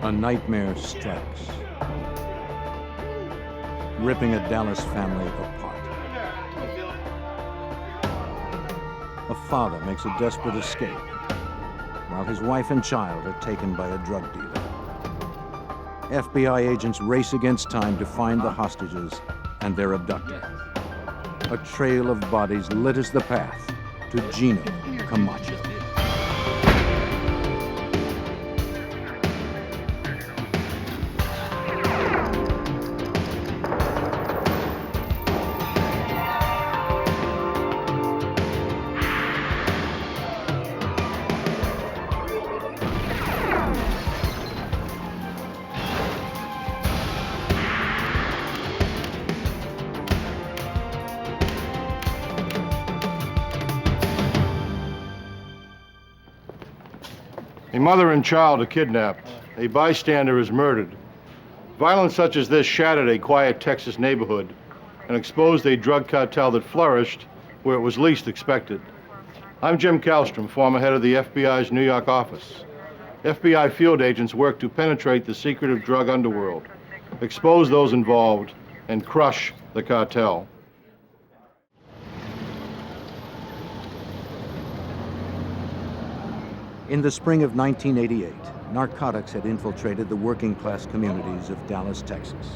A nightmare strikes, ripping a Dallas family apart. A father makes a desperate escape, while his wife and child are taken by a drug dealer. FBI agents race against time to find the hostages and their abductor. A trail of bodies litters the path to Gino Camacho. A mother and child are kidnapped. A bystander is murdered. Violence such as this shattered a quiet Texas neighborhood and exposed a drug cartel that flourished where it was least expected. I'm Jim Kallstrom, former head of the FBI's New York office. FBI field agents work to penetrate the secretive drug underworld, expose those involved, and crush the cartel. In the spring of 1988, narcotics had infiltrated the working-class communities of Dallas, Texas.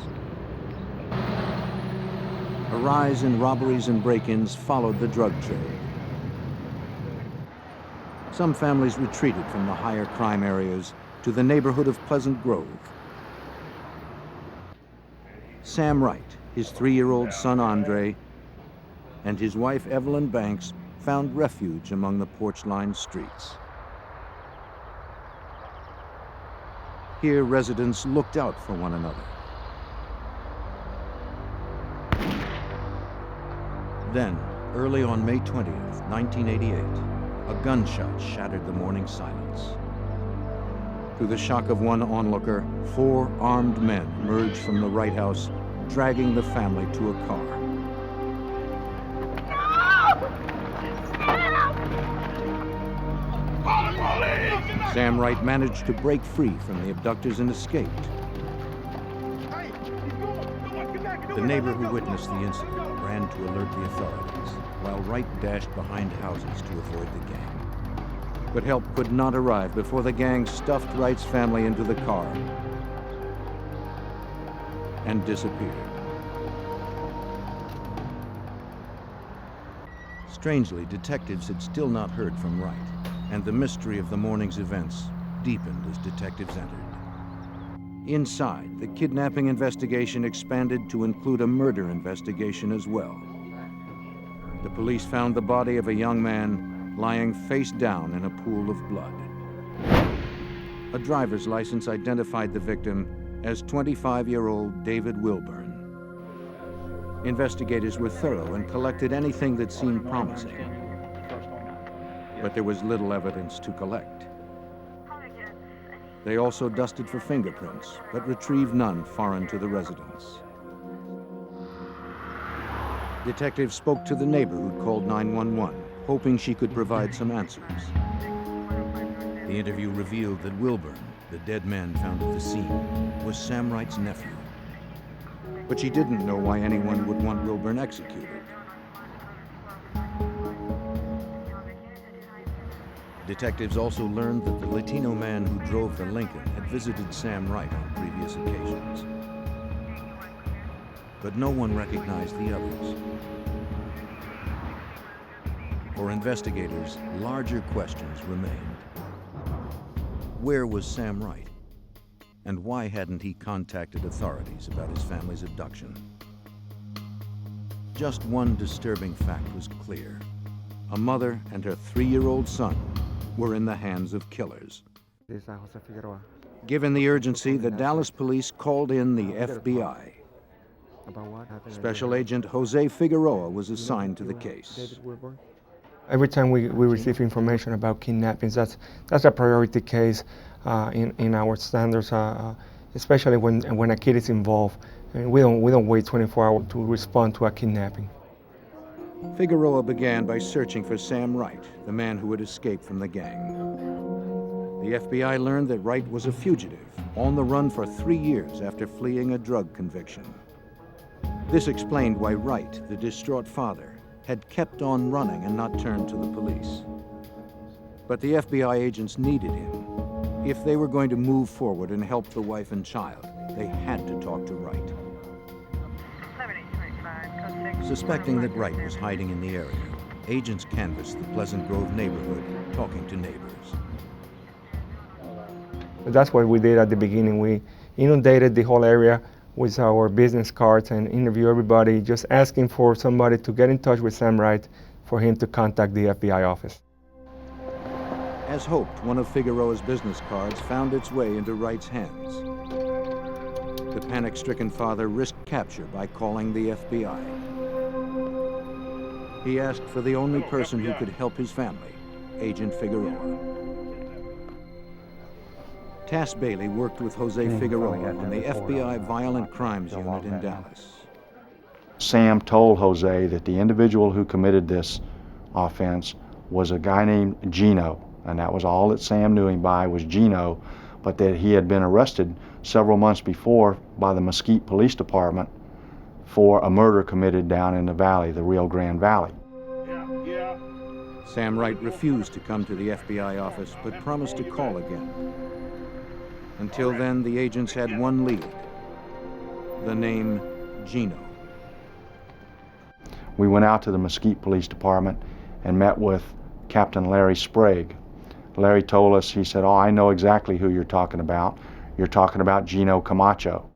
A rise in robberies and break-ins followed the drug trade. Some families retreated from the higher crime areas to the neighborhood of Pleasant Grove. Sam Wright, his 3-year-old son Andre, and his wife Evelyn Banks found refuge among the porch-lined streets. Here, residents looked out for one another. Then, early on May 20th, 1988, a gunshot shattered the morning silence. To the shock of one onlooker, 4 armed men emerged from the Wright house, dragging the family to a car. Sam Wright managed to break free from the abductors and escaped. The neighbor who witnessed the incident ran to alert the authorities, while Wright dashed behind houses to avoid the gang. But help could not arrive before the gang stuffed Wright's family into the car and disappeared. Strangely, detectives had still not heard from Wright, and the mystery of the morning's events deepened as detectives entered. Inside, the kidnapping investigation expanded to include a murder investigation as well. The police found the body of a young man lying face down in a pool of blood. A driver's license identified the victim as 25-year-old David Wilburn. Investigators were thorough and collected anything that seemed promising. But there was little evidence to collect. They also dusted for fingerprints, but retrieved none foreign to the residence. Detectives spoke to the neighbor who'd called 911, hoping she could provide some answers. The interview revealed that Wilburn, the dead man found at the scene, was Sam Wright's nephew. But she didn't know why anyone would want Wilburn executed. Detectives also learned that the Latino man who drove the Lincoln had visited Sam Wright on previous occasions. But no one recognized the others. For investigators, larger questions remained. Where was Sam Wright? And why hadn't he contacted authorities about his family's abduction? Just one disturbing fact was clear. A mother and her 3-year-old son were in the hands of killers. Given the urgency, the Dallas police called in the FBI. Special Agent Jose Figueroa was assigned to the case. Every time we receive information about kidnappings, that's a priority case in our standards, especially when a kid is involved. And we don't wait 24 hours to respond to a kidnapping. Figueroa began by searching for Sam Wright, the man who had escaped from the gang. The FBI learned that Wright was a fugitive on the run for 3 years after fleeing a drug conviction. This explained why Wright, the distraught father, had kept on running and not turned to the police. But the FBI agents needed him. If they were going to move forward and help the wife and child, they had to talk to Wright. Suspecting that Wright was hiding in the area, agents canvassed the Pleasant Grove neighborhood, talking to neighbors. That's what we did at the beginning. We inundated the whole area with our business cards and interview everybody, just asking for somebody to get in touch with Sam Wright for him to contact the FBI office. As hoped, one of Figueroa's business cards found its way into Wright's hands. The panic-stricken father risked capture by calling the FBI. He asked for the only person who could help his family, Agent Figueroa. Tass Bailey worked with Jose Figueroa on the FBI Violent Crimes Unit in Dallas. Sam told Jose that the individual who committed this offense was a guy named Gino, and that was all that Sam knew him by, was Gino, but that he had been arrested several months before by the Mesquite Police Department for a murder committed down in the valley, the Rio Grande Valley. Sam Wright refused to come to the FBI office, but promised to call again. Until then, the agents had one lead, the name Gino. We went out to the Mesquite Police Department and met with Captain Larry Sprague. Larry told us, he said, "Oh, I know exactly who you're talking about. You're talking about Gino Camacho."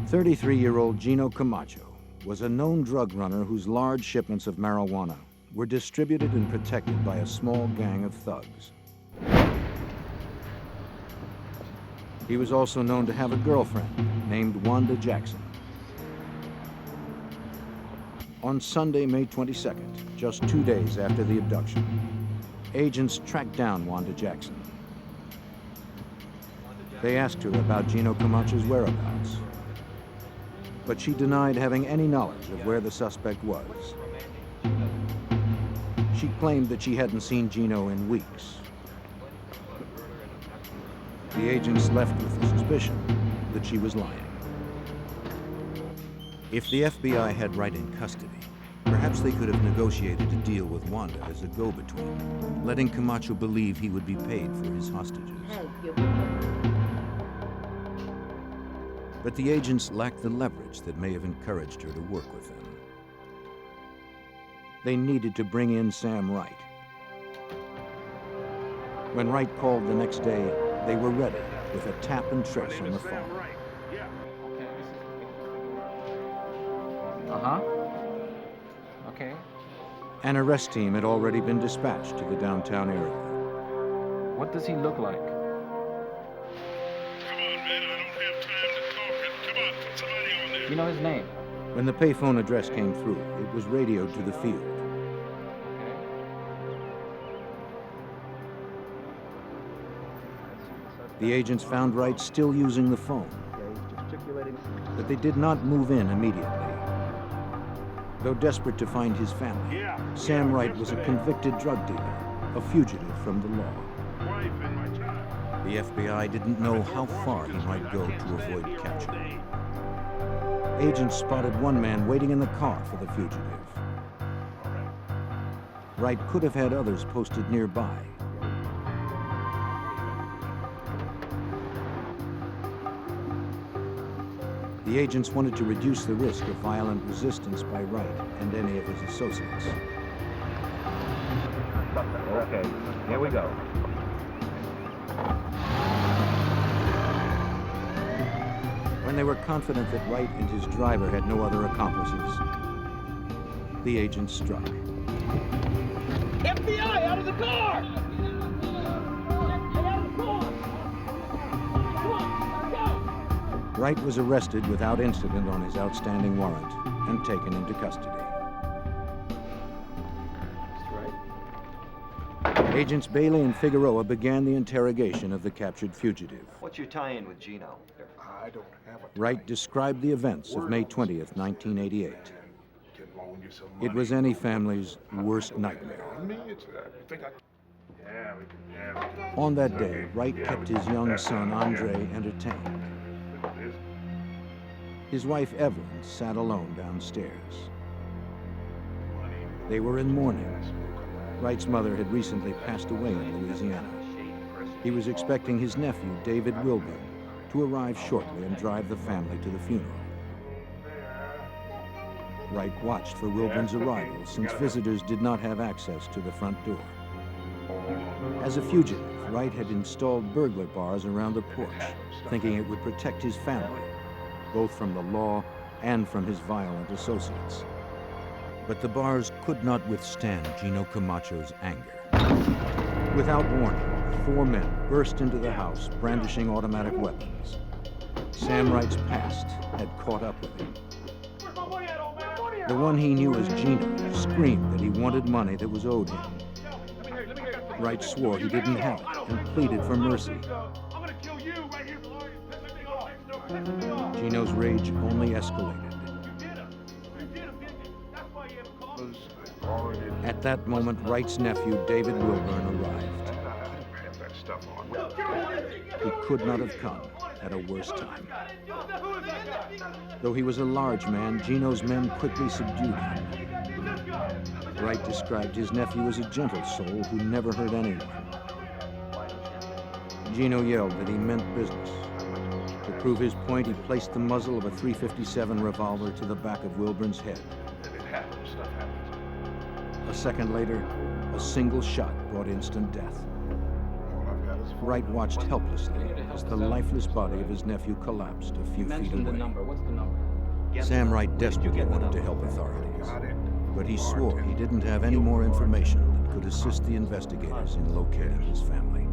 33-year-old Gino Camacho was a known drug runner whose large shipments of marijuana were distributed and protected by a small gang of thugs. He was also known to have a girlfriend named Wanda Jackson. On Sunday, May 22nd, just 2 days after the abduction, agents tracked down Wanda Jackson. They asked her about Gino Camacho's whereabouts, but she denied having any knowledge of where the suspect was. She claimed that she hadn't seen Gino in weeks. The agents left with the suspicion that she was lying. If the FBI had Wright in custody, perhaps they could have negotiated a deal with Wanda as a go-between, letting Camacho believe he would be paid for his hostages. But the agents lacked the leverage that may have encouraged her to work with them. They needed to bring in Sam Wright. When Wright called the next day, they were ready with a tap and trace on the phone. Okay. An arrest team had already been dispatched to the downtown area. What does he look like? Come on, man, I don't have time to talk. Come on, put somebody on there. You know his name? When the payphone address came through, it was radioed to the field. The agents found Wright still using the phone, but they did not move in immediately. Though desperate to find his family, Sam Wright was a convicted drug dealer, a fugitive from the law. The FBI didn't know how far he might go to avoid capture. Agents spotted one man waiting in the car for the fugitive. Wright could have had others posted nearby. The agents wanted to reduce the risk of violent resistance by Wright and any of his associates. Okay, here we go. When they were confident that Wright and his driver had no other accomplices, the agents struck. FBI, out of the car! Get out of the car! Come on, let's go! Wright was arrested without incident on his outstanding warrant and taken into custody. Agents Bailey and Figueroa began the interrogation of the captured fugitive. What's your tie-in with Gino? I don't have a Wright described the events of May 20th, 1988. It was any family's worst nightmare. me. You think I On that day, Wright kept his young son, Andre, entertained. His wife, Evelyn, sat alone downstairs. They were in mourning. Wright's mother had recently passed away in Louisiana. He was expecting his nephew, David Wilburn, to arrive shortly and drive the family to the funeral. Wright watched for Wilburn's arrival since visitors did not have access to the front door. As a fugitive, Wright had installed burglar bars around the porch, thinking it would protect his family, both from the law and from his violent associates. But the bars could not withstand Gino Camacho's anger. Without warning, 4 men burst into the house, brandishing automatic weapons. Sam Wright's past had caught up with him. The one he knew as Gino screamed that he wanted money that was owed him. Wright swore he didn't have it and pleaded for mercy. Gino's rage only escalated. At that moment, Wright's nephew, David Wilburn, arrived. He could not have come at a worse time. Though he was a large man, Gino's men quickly subdued him. Wright described his nephew as a gentle soul who never hurt anyone. Gino yelled that he meant business. To prove his point, he placed the muzzle of a .357 revolver to the back of Wilburn's head. A second later, a single shot brought instant death. Wright watched helplessly as the lifeless body of his nephew collapsed a few feet away. Sam Wright desperately wanted to help authorities, but he swore he didn't have any more information that could assist the investigators in locating his family.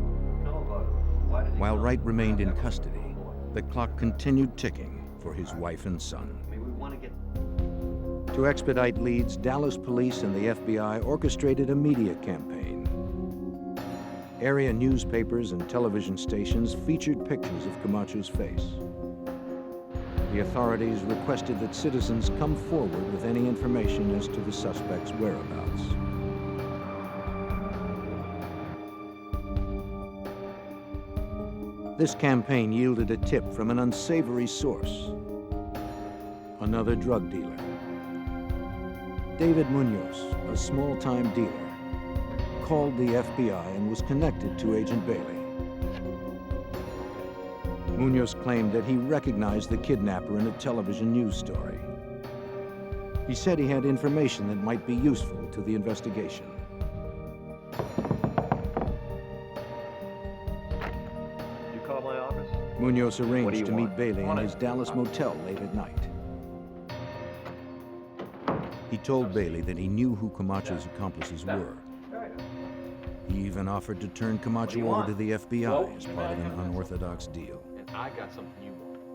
While Wright remained in custody, the clock continued ticking for his wife and son. To expedite leads, Dallas police and the FBI orchestrated a media campaign. Area newspapers and television stations featured pictures of Camacho's face. The authorities requested that citizens come forward with any information as to the suspect's whereabouts. This campaign yielded a tip from an unsavory source: another drug dealer. David Munoz, a small-time dealer, called the FBI and was connected to Agent Bailey. Munoz claimed that he recognized the kidnapper in a television news story. He said he had information that might be useful to the investigation. You call my office? Munoz What do arranged you to want? meet Bailey in his Dallas motel late at night. He told Bailey that he knew who Camacho's accomplices were. He even offered to turn Camacho over to the FBI as part of an unorthodox deal. I got something you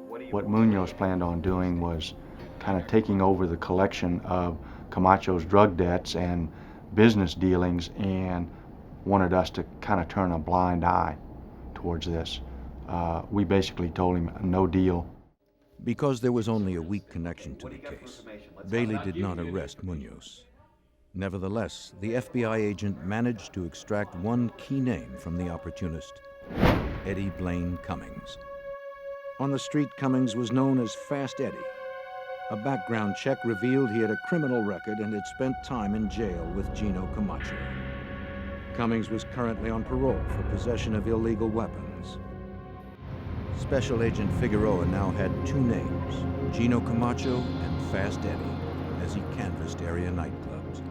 want. What Munoz planned on doing was kind of taking over the collection of Camacho's drug debts and business dealings, and wanted us to kind of turn a blind eye towards this. We basically told him no deal. Because there was only a weak connection to the case, Bailey did not arrest Munoz. Nevertheless, the FBI agent managed to extract one key name from the opportunist: Eddie Blaine Cummings. On the street, Cummings was known as Fast Eddie. A background check revealed he had a criminal record and had spent time in jail with Gino Camacho. Cummings was currently on parole for possession of illegal weapons. Special Agent Figueroa now had 2 names: Gino Camacho and Fast Eddie, as he canvassed area nightclubs.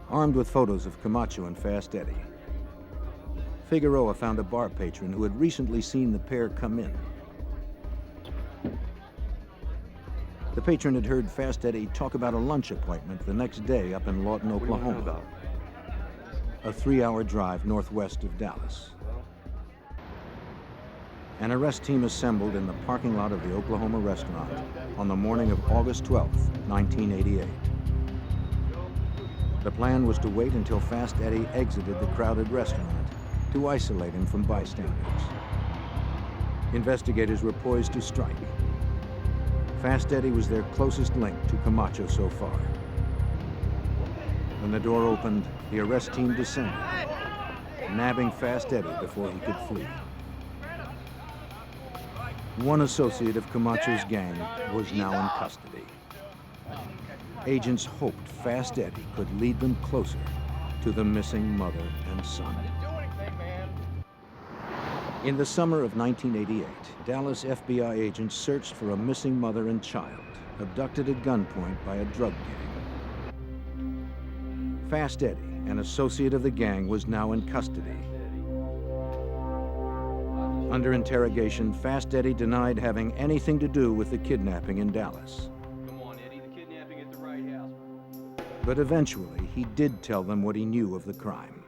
Armed with photos of Camacho and Fast Eddie, Figueroa found a bar patron who had recently seen the pair come in. The patron had heard Fast Eddie talk about a lunch appointment the next day up in Lawton, Oklahoma, a 3-hour drive northwest of Dallas. An arrest team assembled in the parking lot of the Oklahoma restaurant on the morning of August 12, 1988. The plan was to wait until Fast Eddie exited the crowded restaurant to isolate him from bystanders. Investigators were poised to strike. Fast Eddie was their closest link to Camacho so far. When the door opened, the arrest team descended, nabbing Fast Eddie before he could flee. One associate of Camacho's gang was now in custody. Agents hoped Fast Eddie could lead them closer to the missing mother and son. In the summer of 1988, Dallas FBI agents searched for a missing mother and child, abducted at gunpoint by a drug gang. Fast Eddie, an associate of the gang, was now in custody. Under interrogation, Fast Eddie denied having anything to do with the kidnapping in Dallas. Come on, Eddie, the kidnapping at the right house. But eventually, he did tell them what he knew of the crime.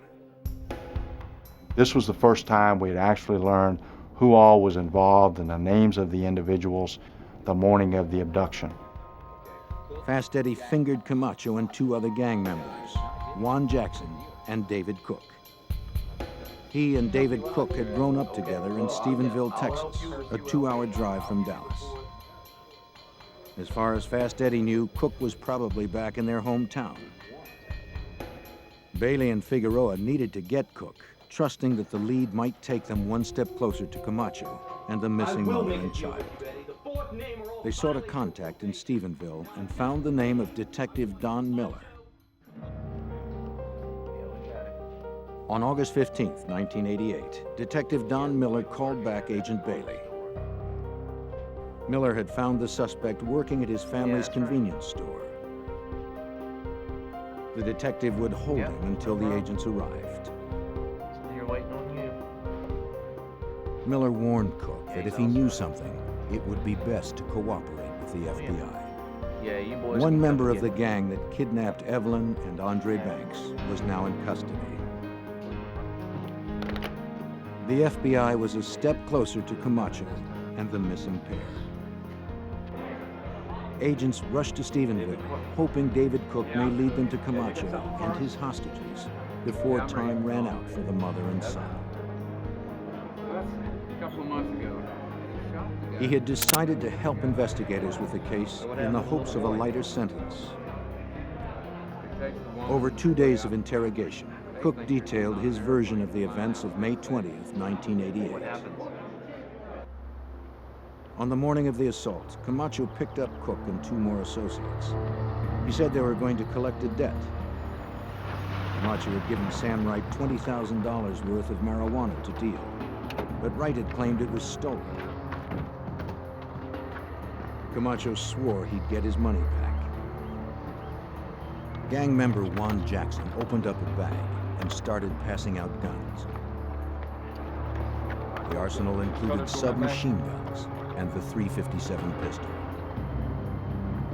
This was the first time we had actually learned who all was involved and the names of the individuals the morning of the abduction. Fast Eddie fingered Camacho and two other gang members, Juan Jackson and David Cook. He and David Cook had grown up together in Stephenville, Texas, a 2-hour drive from Dallas. As far as Fast Eddie knew, Cook was probably back in their hometown. Bailey and Figueroa needed to get Cook, trusting that the lead might take them one step closer to Camacho and the missing mother and child. They sought a contact in Stephenville and found the name of Detective Don Miller. On August 15, 1988, Detective Don Miller called back Agent Bailey. Miller had found the suspect working at his family's convenience store. The detective would hold him until the agents arrived. So you're waiting on you. Miller warned Cook that if he knew something, it would be best to cooperate with the FBI. Yeah, you boys. One can member come of the get gang that kidnapped Evelyn and Andre Banks was now in custody. The FBI was a step closer to Camacho and the missing pair. Agents rushed to Stephenville, hoping David Cook may lead them to Camacho and his hostages before time ran out for the mother and son. A couple of months ago. He had decided to help investigators with the case in the hopes of a lighter sentence. Over 2 days of interrogation, Cook detailed his version of the events of May 20th, 1988. On the morning of the assault, Camacho picked up Cook and two more associates. He said they were going to collect a debt. Camacho had given Sam Wright $20,000 worth of marijuana to deal, but Wright had claimed it was stolen. Camacho swore he'd get his money back. Gang member Juan Jackson opened up a bag and started passing out guns. The arsenal included submachine guns and the .357 pistol.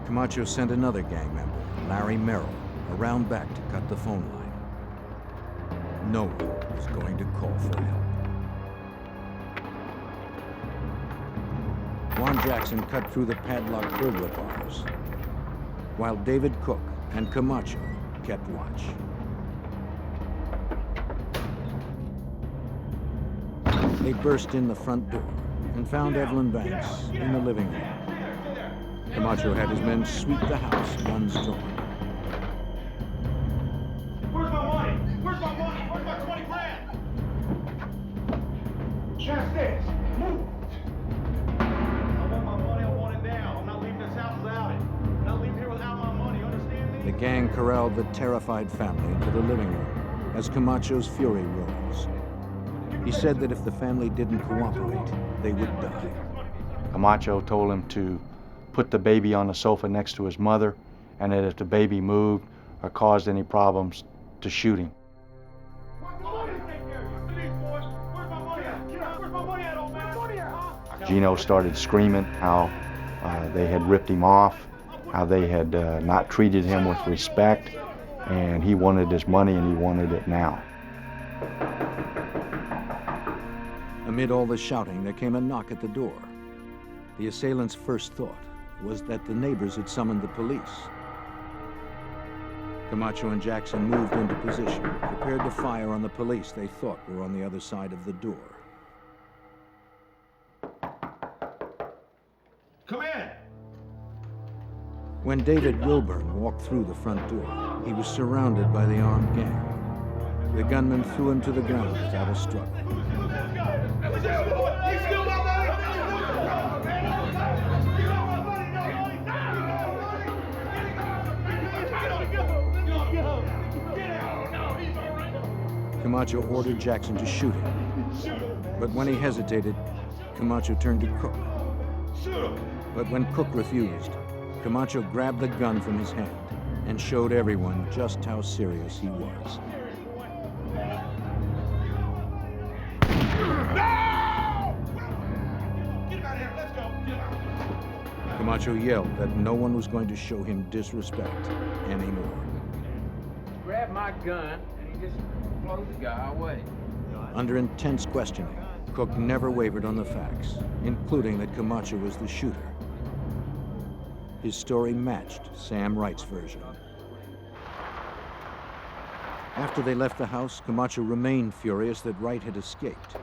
Camacho sent another gang member, Larry Merrill, around back to cut the phone line. No one was going to call for help. Juan Jackson cut through the padlocked burglar bars, while David Cook and Camacho kept watch. They burst in the front door and found Evelyn Banks in the living room. Camacho had his men sweep the house, guns drawn. Where's my money? Where's my money? Where's my 20 grand? Downstairs. Move. I want my money. I want it now. I'm not leaving this house without it. I'm not leaving here without my money. You understand me? The gang corralled the terrified family into the living room as Camacho's fury rose. He said that if the family didn't cooperate, they would die. Camacho told him to put the baby on the sofa next to his mother, and that if the baby moved or caused any problems, to shoot him. Gino started screaming how they had ripped him off, how they had not treated him with respect, and he wanted his money and he wanted it now. Amid all the shouting, there came a knock at the door. The assailants' first thought was that the neighbors had summoned the police. Camacho and Jackson moved into position, prepared to fire on the police they thought were on the other side of the door. Come in. When David Wilburn walked through the front door, he was surrounded by the armed gang. The gunman threw him to the ground without a struggle. Camacho ordered Jackson to shoot him. But when he hesitated, Camacho turned to Cook. But when Cook refused, Camacho grabbed the gun from his hand and showed everyone just how serious he was. Camacho yelled that no one was going to show him disrespect anymore. Grabbed my gun and he just blows the guy away. Under intense questioning, Cook never wavered on the facts, including that Camacho was the shooter. His story matched Sam Wright's version. After they left the house, Camacho remained furious that Wright had escaped.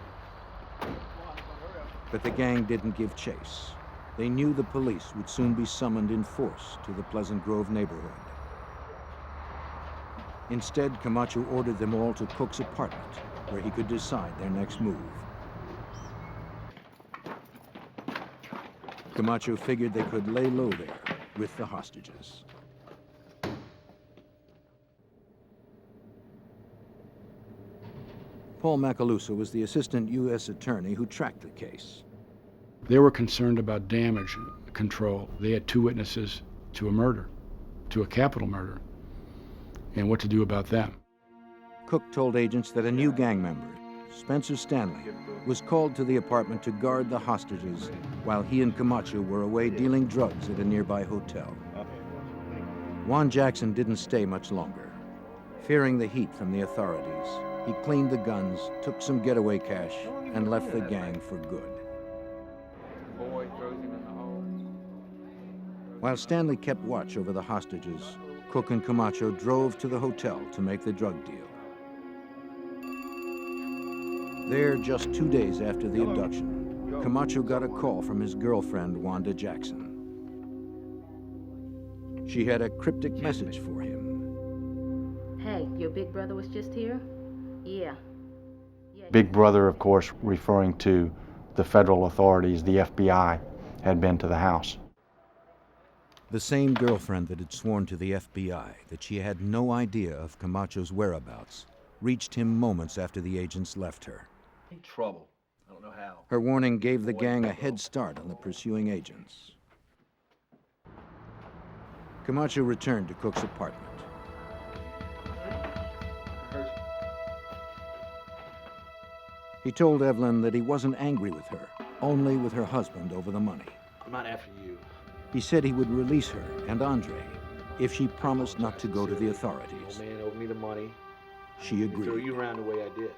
But the gang didn't give chase. They knew the police would soon be summoned in force to the Pleasant Grove neighborhood. Instead, Camacho ordered them all to Cook's apartment, where he could decide their next move. Camacho figured they could lay low there with the hostages. Paul Macaluso was the assistant U.S. attorney who tracked the case. They were concerned about damage control. They had 2 witnesses to a murder, to a capital murder, and what to do about them. Cook told agents that a new gang member, Spencer Stanley, was called to the apartment to guard the hostages while he and Camacho were away dealing drugs at a nearby hotel. Juan Jackson didn't stay much longer. Fearing the heat from the authorities, he cleaned the guns, took some getaway cash, and left the gang for good. Boy throws him in the hole. While Stanley kept watch over the hostages, Cook and Camacho drove to the hotel to make the drug deal. There, just 2 days after the abduction, Camacho got a call from his girlfriend, Wanda Jackson. She had a cryptic message for him. Hey, your big brother was just here? Yeah. Big Brother, of course, referring to the federal authorities, the FBI, had been to the house. The same girlfriend that had sworn to the FBI that she had no idea of Camacho's whereabouts reached him moments after the agents left her. In trouble. I don't know how. Her warning gave the gang a head start on the pursuing agents. Camacho returned to Cook's apartment. He told Evelyn that he wasn't angry with her, only with her husband over the money. I'm not after you. He said he would release her and Andre if she promised not to go to the authorities. Old man owed me the money. She And throw agreed. you around the way I did.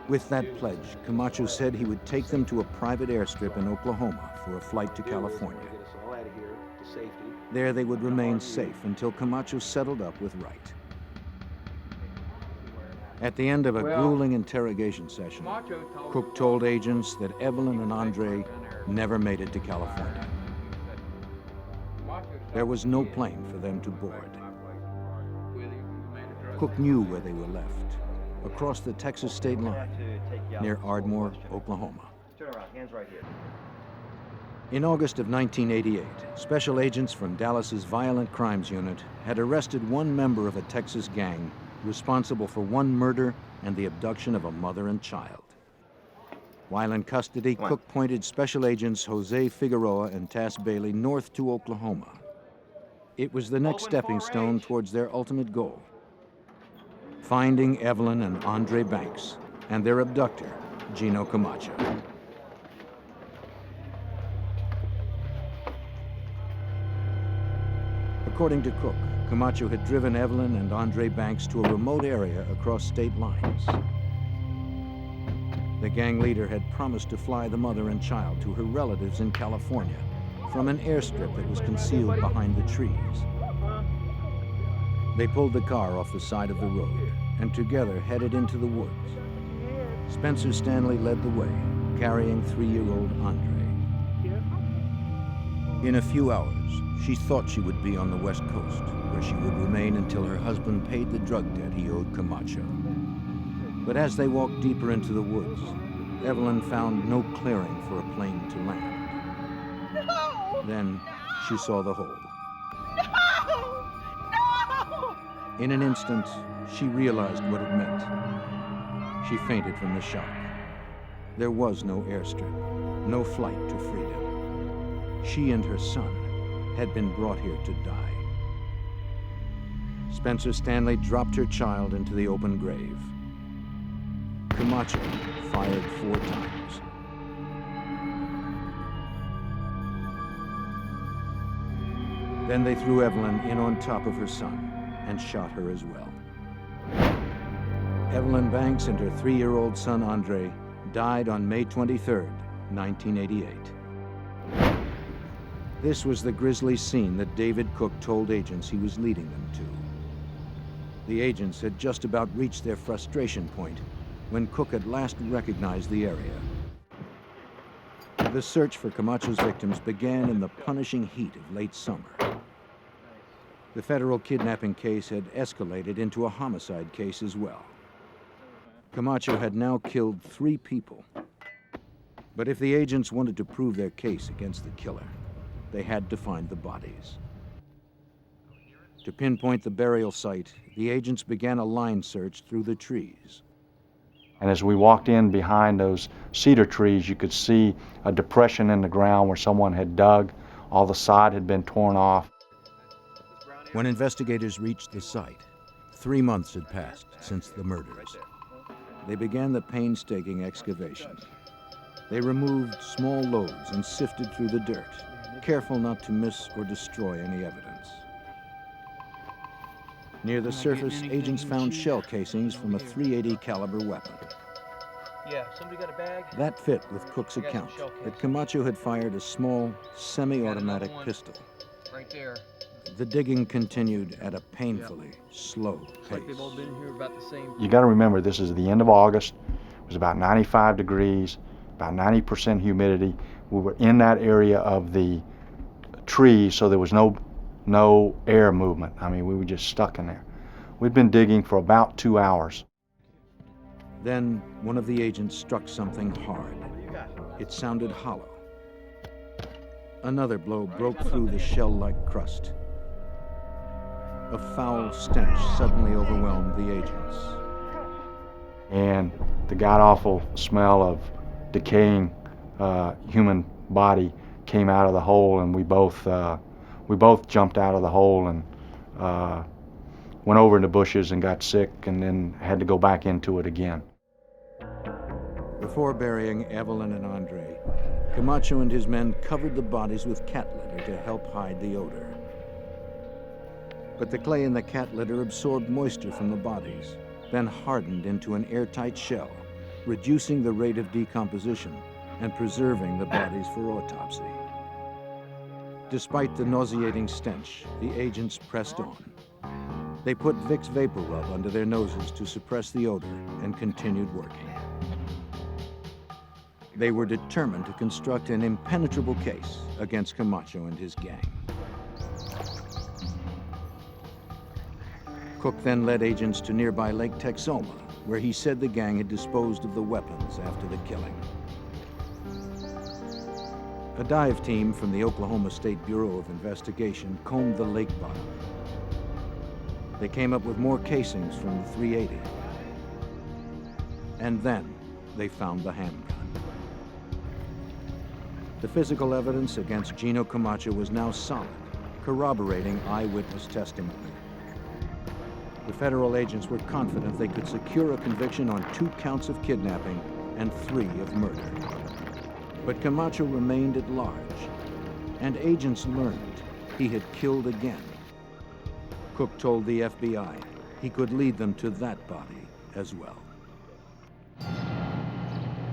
With that pledge, Camacho said he would take them to a private airstrip in Oklahoma for a flight to California. Get us all out of here to safety. There they would remain safe until Camacho settled up with Wright. At the end of a grueling interrogation session, Cook told agents that Evelyn and Andre never made it to California. There was no plane for them to board. Cook knew where they were left, across the Texas state line, near Ardmore, Oklahoma. Turn around, hands right here. In August of 1988, special agents from Dallas's Violent Crimes Unit had arrested one member of a Texas gang responsible for one murder and the abduction of a mother and child. While in custody, Cook pointed special agents Jose Figueroa and Tass Bailey north to Oklahoma. It was the next stepping stone towards their ultimate goal: finding Evelyn and Andre Banks and their abductor, Gino Camacho. According to Cook, Camacho had driven Evelyn and Andre Banks to a remote area across state lines. The gang leader had promised to fly the mother and child to her relatives in California from an airstrip that was concealed behind the trees. They pulled the car off the side of the road and together headed into the woods. Spencer Stanley led the way, carrying 3-year-old Andre. In a few hours, She thought she would be on the West Coast, where she would remain until her husband paid the drug debt he owed Camacho. But as they walked deeper into the woods, Evelyn found no clearing for a plane to land. No! Then she saw the hole. No! No! In an instant, she realized what it meant. She fainted from the shock. There was no airstrip, no flight to freedom. She and her son had been brought here to die. Spencer Stanley dropped her child into the open grave. Camacho fired 4 times. Then they threw Evelyn in on top of her son and shot her as well. Evelyn Banks and her 3-year-old son Andre died on May 23, 1988. This was the grisly scene that David Cook told agents he was leading them to. The agents had just about reached their frustration point when Cook at last recognized the area. The search for Camacho's victims began in the punishing heat of late summer. The federal kidnapping case had escalated into a homicide case as well. Camacho had now killed 3 people. But if the agents wanted to prove their case against the killer, they had to find the bodies. To pinpoint the burial site, the agents began a line search through the trees. And as we walked in behind those cedar trees, you could see a depression in the ground where someone had dug. All the sod had been torn off. When investigators reached the site, 3 months had passed since the murders. They began the painstaking excavation. They removed small loads and sifted through the dirt, careful not to miss or destroy any evidence. Near the surface, agents found shell casings from a .380 caliber weapon. Yeah, somebody got a bag? That fit with Cook's account that Camacho had fired a small, semi-automatic pistol. Right there. The digging continued at a painfully slow pace. Like they've all been here about the same. You got to remember, this is the end of August. It was about 95 degrees, about 90% humidity. We were in that area of the trees, so there was no air movement. I mean, we were just stuck in there. We'd been digging for about 2 hours. Then one of the agents struck something hard. It sounded hollow. Another blow broke through the shell-like crust. A foul stench suddenly overwhelmed the agents. And the god-awful smell of decaying human body came out of the hole, and we both jumped out of the hole and went over in the bushes and got sick, and then had to go back into it again. Before burying Evelyn and Andre, Camacho and his men covered the bodies with cat litter to help hide the odor. But the clay in the cat litter absorbed moisture from the bodies, then hardened into an airtight shell, reducing the rate of decomposition and preserving the bodies for autopsy. Despite the nauseating stench, the agents pressed on. They put Vicks Vapor Rub under their noses to suppress the odor and continued working. They were determined to construct an impenetrable case against Camacho and his gang. Cook then led agents to nearby Lake Texoma, where he said the gang had disposed of the weapons after the killing. A dive team from the Oklahoma State Bureau of Investigation combed the lake bottom. They came up with more casings from the .380. And then they found the handgun. The physical evidence against Gino Camacho was now solid, corroborating eyewitness testimony. The federal agents were confident they could secure a conviction on 2 counts of kidnapping and 3 of murder. But Camacho remained at large, and agents learned he had killed again. Cook told the FBI he could lead them to that body as well.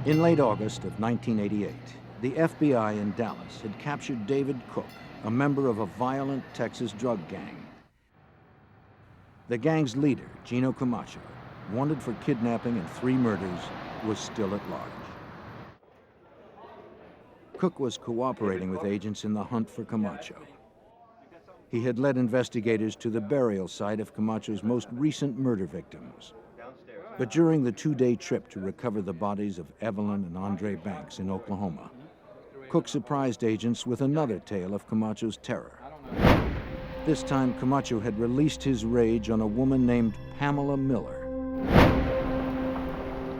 In late August of 1988, the FBI in Dallas had captured David Cook, a member of a violent Texas drug gang. The gang's leader, Gino Camacho, wanted for kidnapping and 3 murders, was still at large. Cook was cooperating with agents in the hunt for Camacho. He had led investigators to the burial site of Camacho's most recent murder victims. But during the two-day trip to recover the bodies of Evelyn and Andre Banks in Oklahoma, Cook surprised agents with another tale of Camacho's terror. This time, Camacho had released his rage on a woman named Pamela Miller.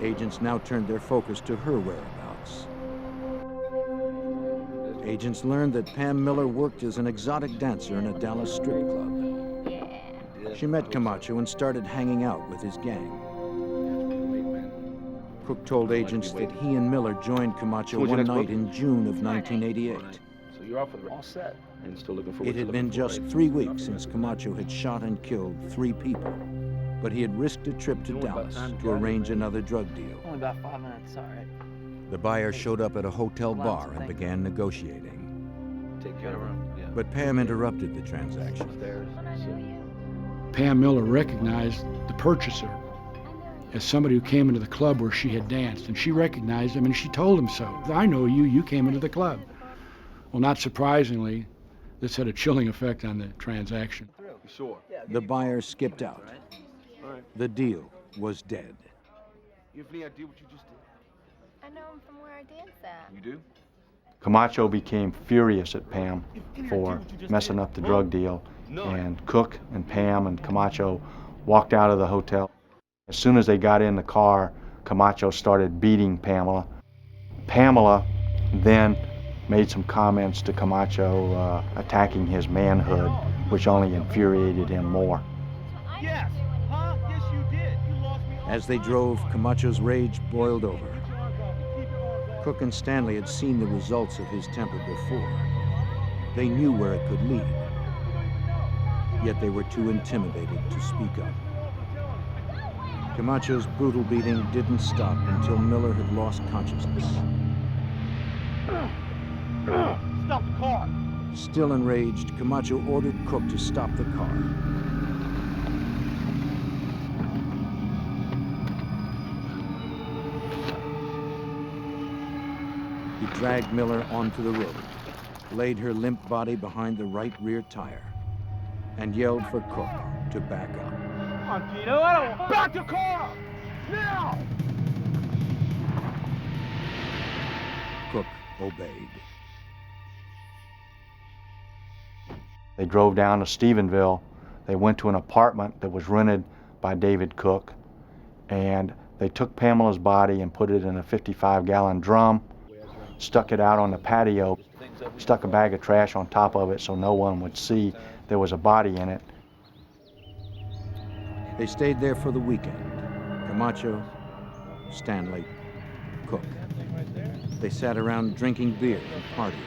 Agents now turned their focus to her whereabouts. Agents learned that Pam Miller worked as an exotic dancer in a Dallas strip club. She met Camacho and started hanging out with his gang. Cook told agents that he and Miller joined Camacho one night in June of 1988. So you're all set and still looking for It had been just 3 weeks since Camacho had shot and killed 3 people, but he had risked a trip to Dallas to arrange another drug deal. Only about 5 minutes, all right. The buyer showed up at a hotel bar and began negotiating. Take care of her. Yeah. But Pam interrupted the transaction. Pam Miller recognized the purchaser as somebody who came into the club where she had danced, and she recognized him and she told him so. I know you, you came into the club. Well, not surprisingly, this had a chilling effect on the transaction. Sure. The buyer skipped out. The deal was dead. You have any idea what you just did? I know him from where I dance at. You do? Camacho became furious at Pam for messing up the drug deal, and Cook and Pam and Camacho walked out of the hotel. As soon as they got in the car, Camacho started beating Pamela. Pamela then made some comments to Camacho attacking his manhood, which only infuriated him more. Yes. Huh? Yes, you did. You lost me. As they drove, Camacho's rage boiled over. Cook and Stanley had seen the results of his temper before. They knew where it could lead. Yet they were too intimidated to speak up. Camacho's brutal beating didn't stop until Miller had lost consciousness. Stop the car. Still enraged, Camacho ordered Cook to stop the car. He dragged Miller onto the road, laid her limp body behind the right rear tire, and yelled for Cook to back up. Come on, Tito. I don't want... Back the car! Now! Cook obeyed. They drove down to Stephenville. They went to an apartment that was rented by David Cook, and they took Pamela's body and put it in a 55-gallon drum, stuck it out on the patio, stuck a bag of trash on top of it so no one would see there was a body in it. They stayed there for the weekend. Camacho, Stanley, Cook. They sat around drinking beer and partying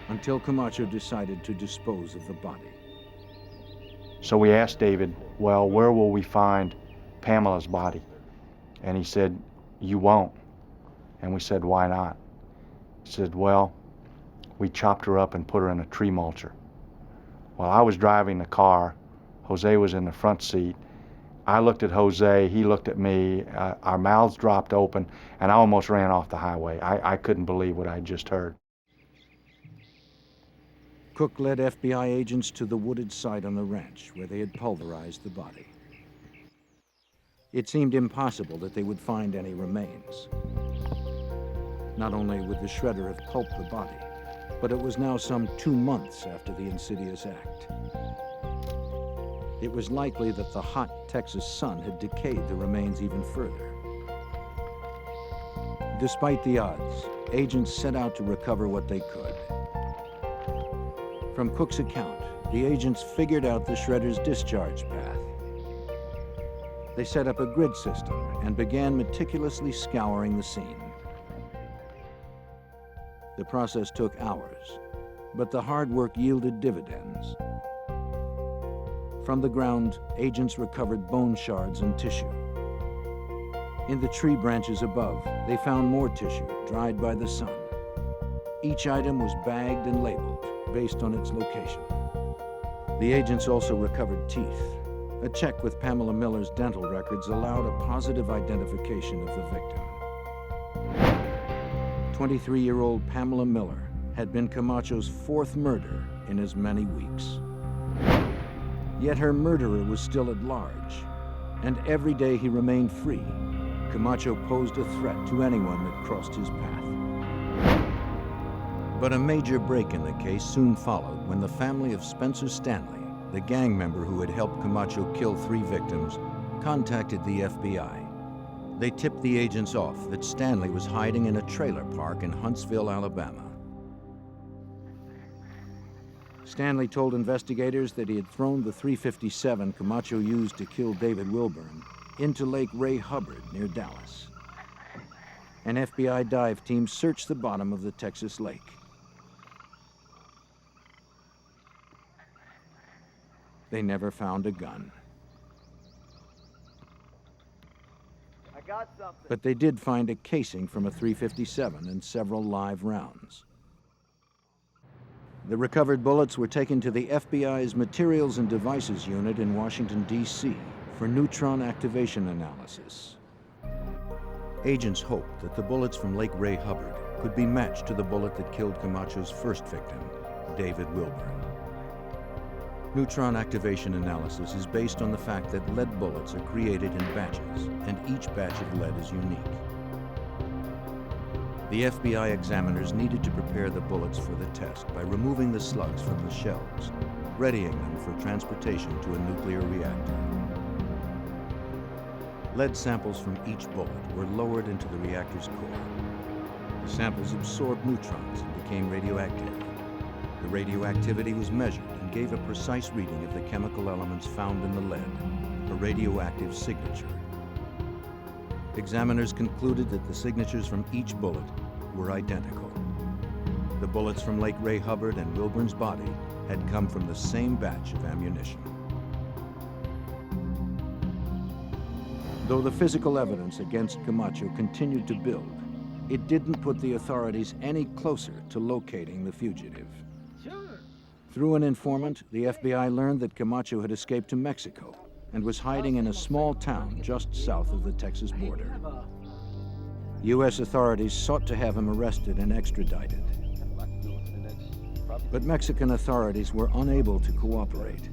until Camacho decided to dispose of the body. So we asked David, well, where will we find Pamela's body? And he said, you won't. And we said, why not? He said, well, we chopped her up and put her in a tree mulcher. While I was driving the car, Jose was in the front seat. I looked at Jose, he looked at me, our mouths dropped open, and I almost ran off the highway. I couldn't believe what I just heard. Cook led FBI agents to the wooded site on the ranch where they had pulverized the body. It seemed impossible that they would find any remains. Not only would the shredder have pulped the body, but it was now some 2 months after the insidious act. It was likely that the hot Texas sun had decayed the remains even further. Despite the odds, agents set out to recover what they could. From Cook's account, the agents figured out the shredder's discharge path. They set up a grid system and began meticulously scouring the scene. The process took hours, but the hard work yielded dividends. From the ground, agents recovered bone shards and tissue. In the tree branches above, they found more tissue, dried by the sun. Each item was bagged and labeled based on its location. The agents also recovered teeth. A check with Pamela Miller's dental records allowed a positive identification of the victim. 23-year-old Pamela Miller had been Camacho's 4th murder in as many weeks. Yet her murderer was still at large, and every day he remained free, Camacho posed a threat to anyone that crossed his path. But a major break in the case soon followed when the family of Spencer Stanley, the gang member who had helped Camacho kill 3 victims, contacted the FBI. They tipped the agents off that Stanley was hiding in a trailer park in Huntsville, Alabama. Stanley told investigators that he had thrown the .357 Camacho used to kill David Wilburn into Lake Ray Hubbard near Dallas. An FBI dive team searched the bottom of the Texas lake. They never found a gun. I got something. But they did find a casing from a .357 and several live rounds. The recovered bullets were taken to the FBI's Materials and Devices Unit in Washington, D.C. for neutron activation analysis. Agents hoped that the bullets from Lake Ray Hubbard could be matched to the bullet that killed Camacho's first victim, David Wilburn. Neutron activation analysis is based on the fact that lead bullets are created in batches, and each batch of lead is unique. The FBI examiners needed to prepare the bullets for the test by removing the slugs from the shells, readying them for transportation to a nuclear reactor. Lead samples from each bullet were lowered into the reactor's core. The samples absorbed neutrons and became radioactive. The radioactivity was measured and gave a precise reading of the chemical elements found in the lead, a radioactive signature. Examiners concluded that the signatures from each bullet were identical. The bullets from Lake Ray Hubbard and Wilburn's body had come from the same batch of ammunition. Though the physical evidence against Camacho continued to build, it didn't put the authorities any closer to locating the fugitive. Through an informant, the FBI learned that Camacho had escaped to Mexico and was hiding in a small town just south of the Texas border. U.S. authorities sought to have him arrested and extradited. But Mexican authorities were unable to cooperate.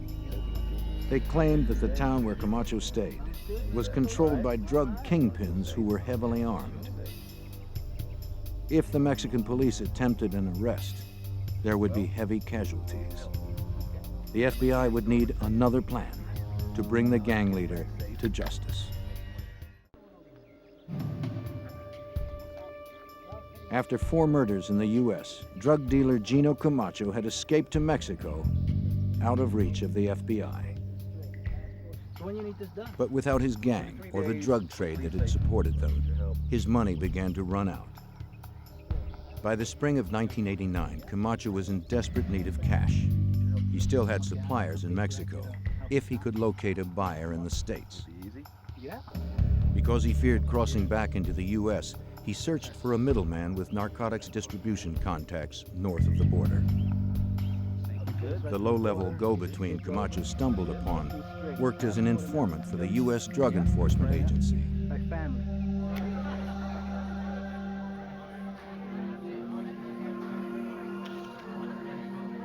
They claimed that the town where Camacho stayed was controlled by drug kingpins who were heavily armed. If the Mexican police attempted an arrest, there would be heavy casualties. The FBI would need another plan to bring the gang leader to justice. After 4 murders in the U.S., drug dealer Gino Camacho had escaped to Mexico, out of reach of the FBI. But without his gang or the drug trade that had supported them, his money began to run out. By the spring of 1989, Camacho was in desperate need of cash. He still had suppliers in Mexico, if he could locate a buyer in the States. Because he feared crossing back into the U.S., he searched for a middleman with narcotics distribution contacts north of the border. The low-level go-between Camacho stumbled upon worked as an informant for the U.S. Drug Enforcement Agency.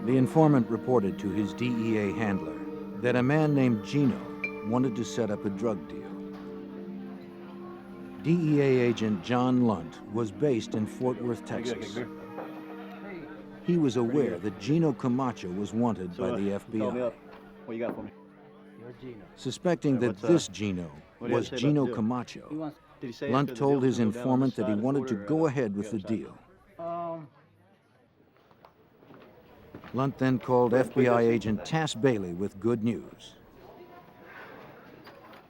The informant reported to his DEA handler that a man named Gino wanted to set up a drug deal. DEA agent John Lunt was based in Fort Worth, Texas. He was aware that Gino Camacho was wanted by the FBI. What you got for me? Suspecting that this Gino was Gino Camacho, Lunt told his informant that he wanted to go ahead with the deal. Lunt then called FBI agent Tass Bailey with good news.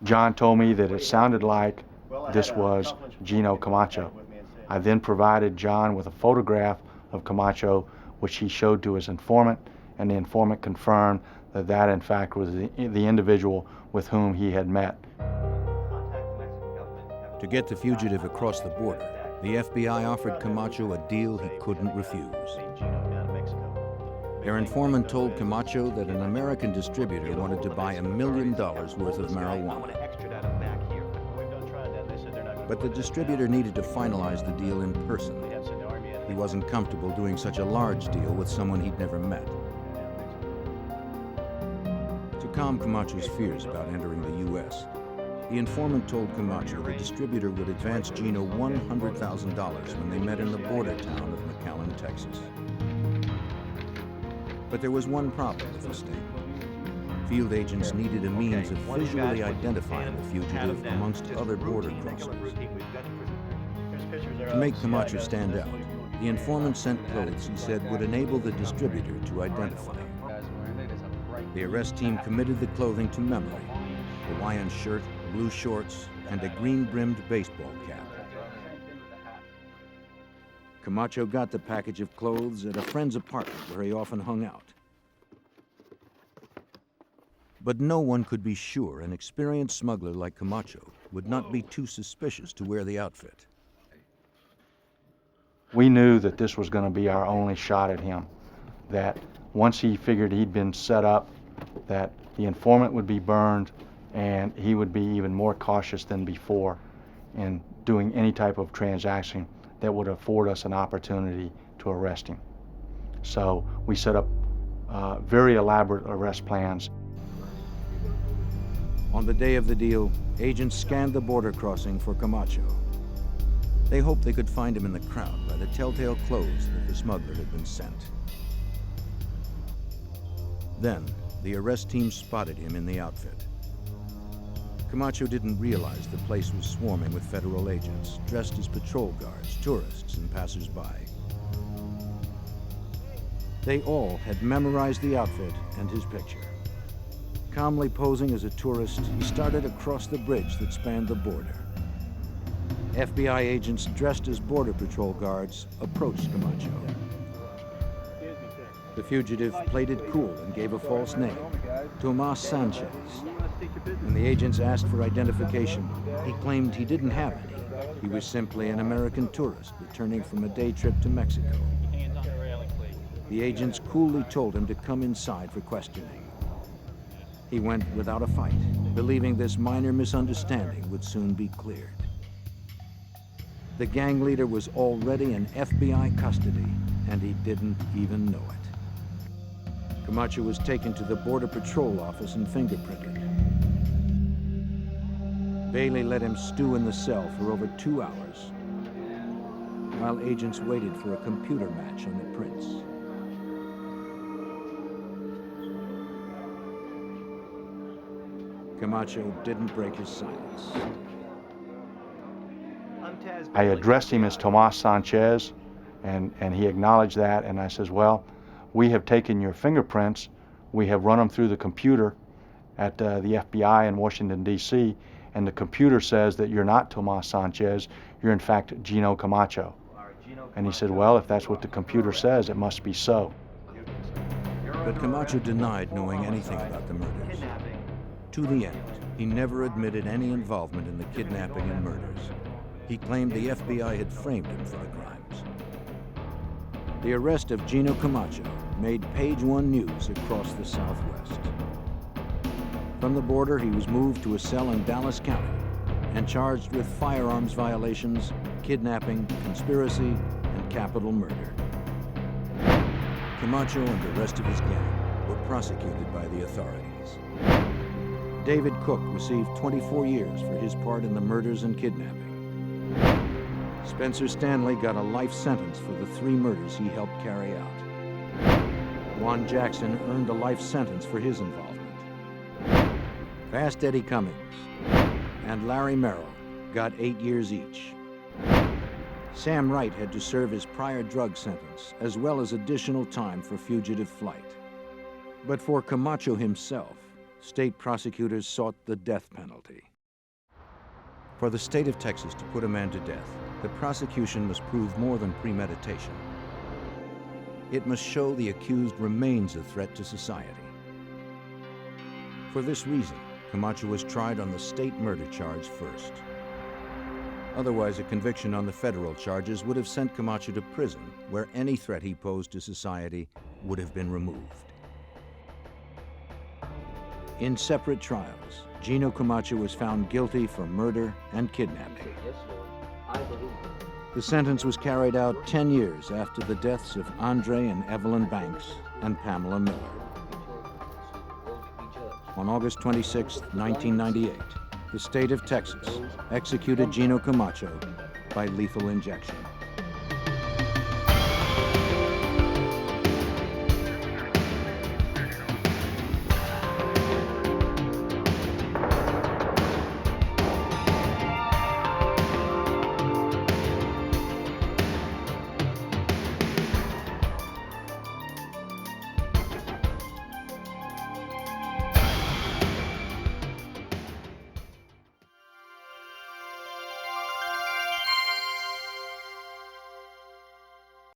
John told me that it sounded like this was Gino Camacho. I then provided John with a photograph of Camacho, which he showed to his informant, and the informant confirmed that that in fact was the individual with whom he had met. To get the fugitive across the border, the FBI offered Camacho a deal he couldn't refuse. Their informant told Camacho that an American distributor wanted to buy $1 million worth of marijuana. But the distributor needed to finalize the deal in person. He wasn't comfortable doing such a large deal with someone he'd never met. To calm Camacho's fears about entering the U.S., the informant told Camacho the distributor would advance Gino $100,000 when they met in the border town of McAllen, Texas. But there was one problem with the statement. Field agents needed a means of visually identifying the fugitive amongst other border crossers. To make Camacho stand out, the informant sent clothes he said would enable the distributor to identify him. The arrest team committed the clothing to memory: Hawaiian shirt, blue shorts, and a green-brimmed baseball cap. Camacho got the package of clothes at a friend's apartment where he often hung out. But no one could be sure an experienced smuggler like Camacho would not be too suspicious to wear the outfit. We knew that this was going to be our only shot at him, that once he figured he'd been set up, that the informant would be burned and he would be even more cautious than before in doing any type of transaction that would afford us an opportunity to arrest him. So we set up very elaborate arrest plans. On the day of the deal, agents scanned the border crossing for Camacho. They hoped they could find him in the crowd by the telltale clothes that the smuggler had been sent. Then, the arrest team spotted him in the outfit. Camacho didn't realize the place was swarming with federal agents, dressed as patrol guards, tourists, and passers-by. They all had memorized the outfit and his picture. Calmly posing as a tourist, he started across the bridge that spanned the border. FBI agents dressed as Border Patrol guards approached Camacho. The fugitive played it cool and gave a false name, Tomas Sanchez. When the agents asked for identification, he claimed he didn't have any. He was simply an American tourist returning from a day trip to Mexico. The agents coolly told him to come inside for questioning. He went without a fight, believing this minor misunderstanding would soon be cleared. The gang leader was already in FBI custody, and he didn't even know it. Camacho was taken to the Border Patrol office and fingerprinted. Bailey let him stew in the cell for over 2 hours, while agents waited for a computer match on the prints. Camacho didn't break his silence. I addressed him as Tomas Sanchez, and he acknowledged that, and I says, well, we have taken your fingerprints, we have run them through the computer at the FBI in Washington, D.C., and the computer says that you're not Tomas Sanchez, you're in fact Gino Camacho. And he said, well, if that's what the computer says, it must be so. But Camacho denied knowing anything about the murders. To the end, he never admitted any involvement in the kidnapping and murders. He claimed the FBI had framed him for the crimes. The arrest of Gino Camacho made Page One news across the Southwest. From the border, he was moved to a cell in Dallas County and charged with firearms violations, kidnapping, conspiracy, and capital murder. Camacho and the rest of his gang were prosecuted by the authorities. David Cook received 24 years for his part in the murders and kidnapping. Spencer Stanley got a life sentence for the 3 murders he helped carry out. Juan Jackson earned a life sentence for his involvement. Fast Eddie Cummings and Larry Merrill got 8 years each. Sam Wright had to serve his prior drug sentence, as well as additional time for fugitive flight. But for Camacho himself, state prosecutors sought the death penalty. For the state of Texas to put a man to death, the prosecution must prove more than premeditation. It must show the accused remains a threat to society. For this reason, Camacho was tried on the state murder charge first. Otherwise, a conviction on the federal charges would have sent Camacho to prison, where any threat he posed to society would have been removed. In separate trials, Gino Camacho was found guilty for murder and kidnapping. The sentence was carried out 10 years after the deaths of Andre and Evelyn Banks and Pamela Miller. On August 26, 1998, the state of Texas executed Gino Camacho by lethal injection.